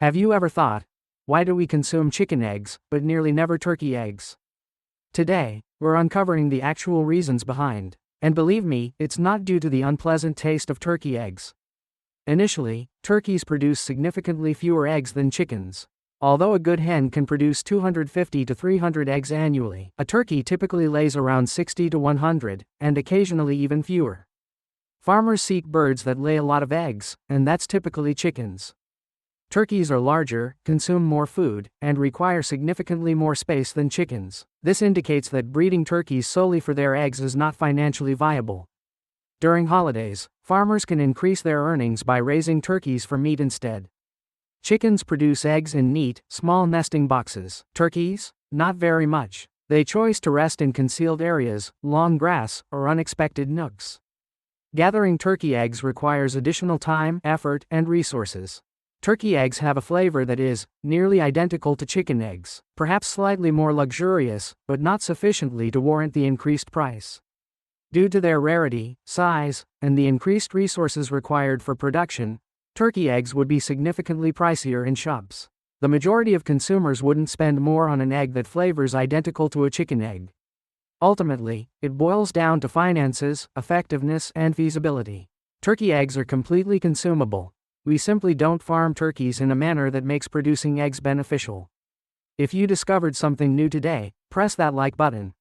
Have you ever thought, why do we consume chicken eggs, but nearly never turkey eggs? Today, we're uncovering the actual reasons behind. And believe me, it's not due to the unpleasant taste of turkey eggs. Initially, turkeys produce significantly fewer eggs than chickens. Although a good hen can produce 250 to 300 eggs annually, a turkey typically lays around 60 to 100, and occasionally even fewer. Farmers seek birds that lay a lot of eggs, and that's typically chickens. Turkeys are larger, consume more food, and require significantly more space than chickens. This indicates that breeding turkeys solely for their eggs is not financially viable. During holidays, farmers can increase their earnings by raising turkeys for meat instead. Chickens produce eggs in neat, small nesting boxes. Turkeys? Not very much. They choose to rest in concealed areas, long grass, or unexpected nooks. Gathering turkey eggs requires additional time, effort, and resources. Turkey eggs have a flavor that is nearly identical to chicken eggs, perhaps slightly more luxurious, but not sufficiently to warrant the increased price. Due to their rarity, size, and the increased resources required for production, turkey eggs would be significantly pricier in shops. The majority of consumers wouldn't spend more on an egg that flavors identical to a chicken egg. Ultimately, it boils down to finances, effectiveness, and feasibility. Turkey eggs are completely consumable. We simply don't farm turkeys in a manner that makes producing eggs beneficial. If you discovered something new today, press that like button.